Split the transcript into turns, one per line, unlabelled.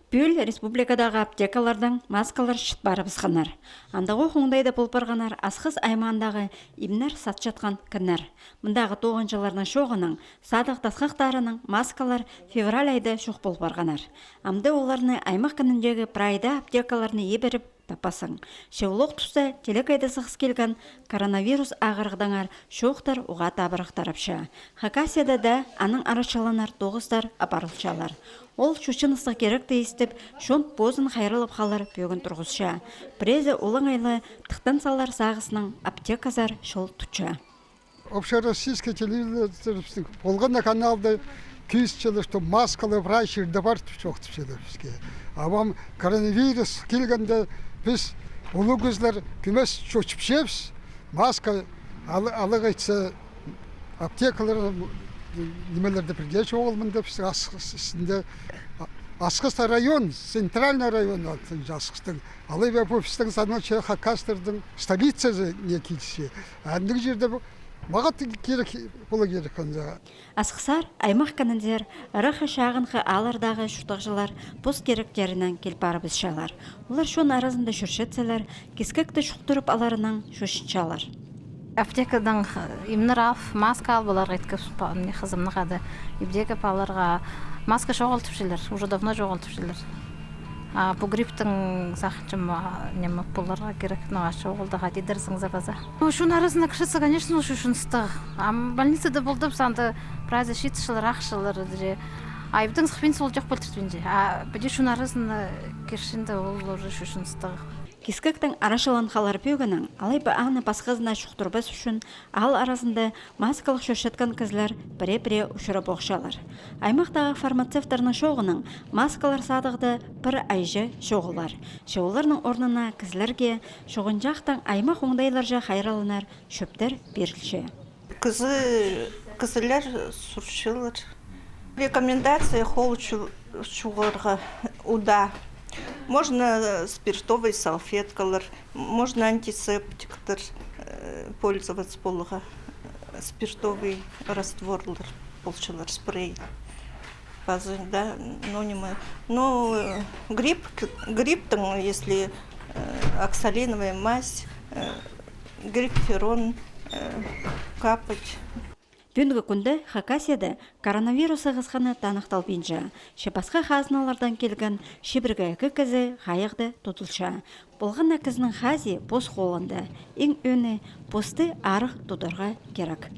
Бүл республикадағы аптекалардан маскалар шыт парыбысханар. Андағы ондайлар болпарғанар Асхыс аймаандағы имнер сат жатқан кіннер. Мұндағы тоғыншыларының шоғының садық тасқақтарының маскалар февраль айды шоқ болпарғанар. Амды оларны аймақ кініндегі прайда аптекаларны еберіп тапасың. Шеулық тұста телек айды сығыс келген коронавирус агырыгдаңар шоқтар уға табырықтарапша. Хакасияда да аның арачыланар тоғыздар апарылшалар. Ол шушынысы керек дейістіп, шон бозын қайрылып қалар бөгін тұрғызша. Презе олың айлы тықтан салар сағысының аптеказар шол тұтша.
Общероссийский телевизор болғанда каналда күйістілі, что маскалы врачи бар тұшоқты шедепске. А вам коронавирус келгенде біз ұлы көзлер күмес шөчіп шепс, маска алыг айтса аптекалар немелерді бірге жоғылмын деп Асхыс район, центральный район Асхыстың. Алай бәп офистің санатшы Хакастердің столицасы не келсе. Әндігі жерде мағат керек болу керек қанжаға.
Асхысар аймақ канандер ырықы шағынқы алардағы шутақжылар пост керектерінен келп парыбысшалар. Олар шон арасында шүршетселер, кескекті шуқтырып аларынан шөшіншалар.
Аптекадан имнер маска албалар еткіп не қызымны қады. Ибдегі аларга маска жоғалтыпшылар, уже давно жоғалтыпшылар. Бұл грипптің сақынчым нема бұларға керек, но жоғалдыға дедерсің забаза. Шун арасында кішісі, конечно, шушынысты. Больницада болдып, санды прайза шитшылар, ақшылар. Айбдың сықпен сол жоқ болтыртпенде. Бұде шун арасында кершінде ол уже шушынысты.
Кискектің арашылан қалар бөгінің, алайбы аны басқызына шуқтырбыз үшін ал арасында маскалық шөшеткен кізлер біре-біре ұшырып оқшалар. Аймақтағы фармацевттерінің шоғының маскалар садығды бір айжы шоғылар. Шоғыларының орнына кізлерге шоғын жақтың аймақ ондайлар жа хайралынар шөптер берілші.
Кізілер сұршылыр. Рекомендация қол шуғырға уда. Можно спиртовый салфеткалар, можно антисептиктер пользоваться полуға. Спиртовый растворлар, полшылар, спрей. Да, но грипптың, если оксалиновая мазь, грипферон капать.
Бүгінгі күнді Хакасияда коронавирус ығысқаны танықтал бенжі. Шепасқа қазыналардан келген шебіргі кізі қайықты тұтылша. Болған кізінің хази бос қолынды. Ең өні посты арық тұдырға керек.